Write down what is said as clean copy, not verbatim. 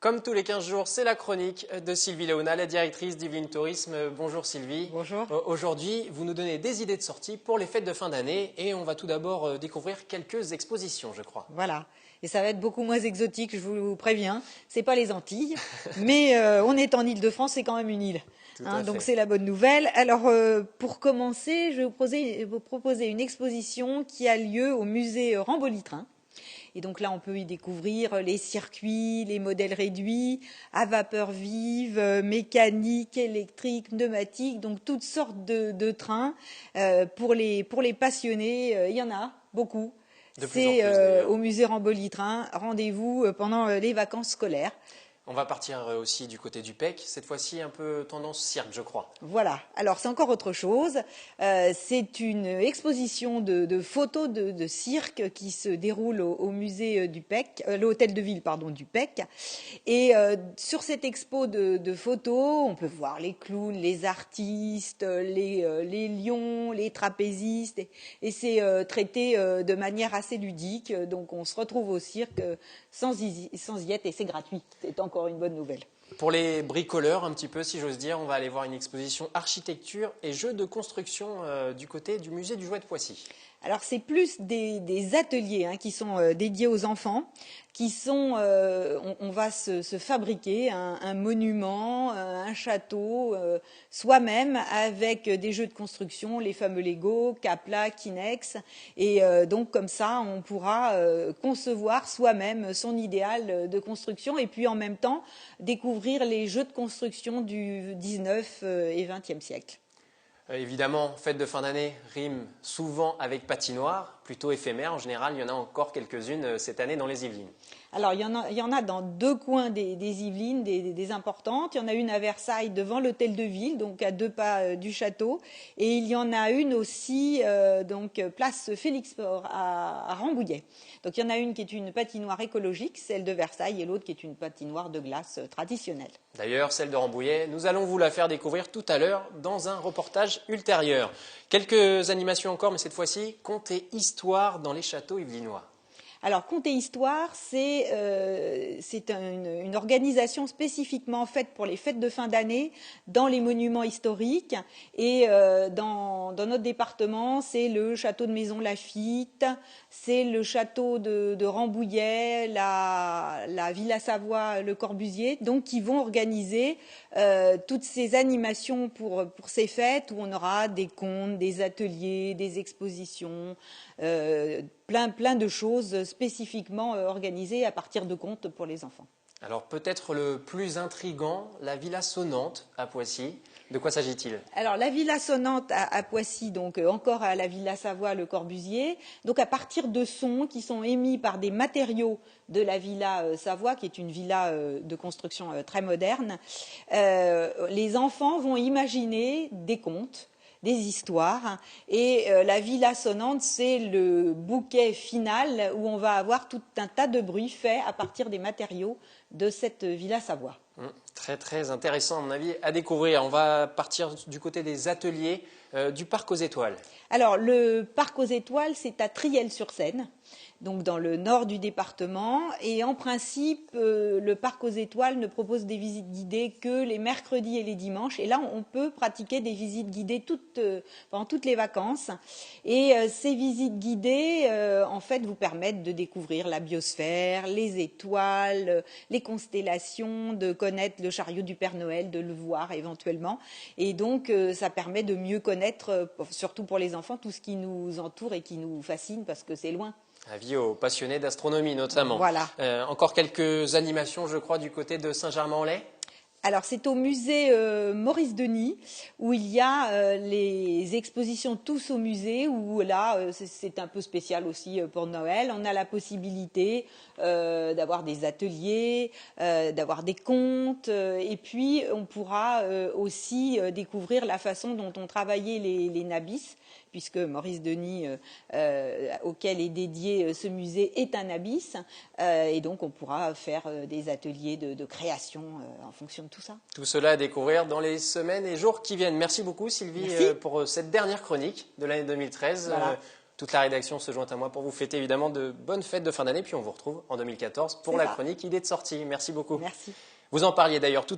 Comme tous les 15 jours, c'est la chronique de Sylvie Léona, la directrice d'Yvelines Tourisme. Bonjour Sylvie. Bonjour. Aujourd'hui, vous nous donnez des idées de sortie pour les fêtes de fin d'année et on va tout d'abord découvrir quelques expositions, je crois. Voilà. Et ça va être beaucoup moins exotique, je vous préviens. C'est pas les Antilles, mais on est en Île-de-France, c'est quand même une île. Tout à Donc fait. c'est la bonne nouvelle. Alors pour commencer, je vais vous proposer une exposition qui a lieu au musée Ramboli-Train. Et donc là, on peut y découvrir les circuits, les modèles réduits, à vapeur vive, mécanique, électrique, pneumatique, donc toutes sortes de trains. Pour les passionnés, il y en a beaucoup. De plus en plus C'est d'ailleurs. au musée Ramboli-Train. Rendez-vous pendant les vacances scolaires. On va partir aussi du côté du PEC, cette fois-ci un peu tendance cirque, je crois. Voilà. Alors c'est encore autre chose. C'est une exposition de photos de cirque qui se déroule au musée du PEC, l'hôtel de ville pardon du PEC. Et sur cette expo de photos, on peut voir les clowns, les artistes, les lions, les trapézistes, et c'est traité de manière assez ludique. Donc on se retrouve au cirque sans y être, et c'est gratuit. C'est encore une bonne nouvelle. Pour les bricoleurs, un petit peu, si j'ose dire, on va aller voir une exposition architecture et jeux de construction du côté du musée du jouet de Poissy. Alors c'est plus des ateliers qui sont dédiés aux enfants, qui sont, on va se fabriquer un monument, un château, soi-même avec des jeux de construction, les fameux Lego, Kapla, Kinex, et donc comme ça on pourra concevoir soi-même son idéal de construction et puis en même temps découvrir les jeux de construction du 19 et 20e siècle. Évidemment, fête de fin d'année rime souvent avec patinoire, plutôt éphémère. En général, il y en a encore quelques-unes cette année dans les Yvelines. Alors, il y en a dans deux coins des Yvelines, des importantes. Il y en a une à Versailles, devant l'hôtel de ville, donc à 2 pas du château. Et il y en a une aussi, donc place Félix-Faure, à Rambouillet. Donc, il y en a une qui est une patinoire écologique, celle de Versailles, et l'autre qui est une patinoire de glace traditionnelle. D'ailleurs, celle de Rambouillet, nous allons vous la faire découvrir tout à l'heure dans un reportage ultérieur. Quelques animations encore, mais cette fois-ci, contes et histoires dans les châteaux yvelinois. Alors, Contes et Histoire, c'est une organisation spécifiquement faite pour les fêtes de fin d'année dans les monuments historiques. Et dans notre département, c'est le château de Maison-Lafitte, c'est le château de Rambouillet, la Villa Savoie, le Corbusier, donc qui vont organiser toutes ces animations pour ces fêtes où on aura des contes, des ateliers, des expositions, plein de choses spécifiquement organisées à partir de contes pour les enfants. Alors peut-être le plus intrigant, la Villa Sonnante à Poissy. De quoi s'agit-il? Alors la Villa Sonnante à Poissy, donc encore à la Villa Savoie, le Corbusier, donc à partir de sons qui sont émis par des matériaux de la Villa Savoie, qui est une villa de construction très moderne, les enfants vont imaginer des contes, des histoires, et la Villa Sonnante, c'est le bouquet final où on va avoir tout un tas de bruits faits à partir des matériaux de cette Villa Savoie. Très très intéressant à mon avis à découvrir. On va partir du côté des ateliers du Parc aux Étoiles. Alors le Parc aux Étoiles, c'est à Triel-sur-Seine, donc dans le nord du département, et en principe le Parc aux Étoiles ne propose des visites guidées que les mercredis et les dimanches, et là on peut pratiquer des visites guidées pendant toutes les vacances, et ces visites guidées en fait vous permettent de découvrir la biosphère, les étoiles, les constellations, de connaître le chariot du Père Noël, de le voir éventuellement, et donc ça permet de mieux connaître, surtout pour les enfants, tout ce qui nous entoure et qui nous fascine parce que c'est loin. Avis aux passionnés d'astronomie notamment. Voilà. Encore quelques animations, je crois, du côté de Saint-Germain-en-Laye. Alors c'est au musée Maurice Denis où il y a les expositions tous au musée, où là c'est un peu spécial aussi pour Noël. On a la possibilité d'avoir des ateliers, d'avoir des contes, et puis on pourra aussi découvrir la façon dont on travaillait les nabis, puisque Maurice Denis, auquel est dédié ce musée, est un nabis, et donc on pourra faire des ateliers de création en fonction de tout ça. Tout cela à découvrir dans les semaines et jours qui viennent. Merci beaucoup Sylvie Merci. Pour cette dernière chronique de l'année 2013. Voilà. Toute la rédaction se joint à moi pour vous fêter évidemment de bonnes fêtes de fin d'année. Puis on vous retrouve en 2014 pour la chronique Idées de sortie. Merci beaucoup. Merci. Vous en parliez d'ailleurs tout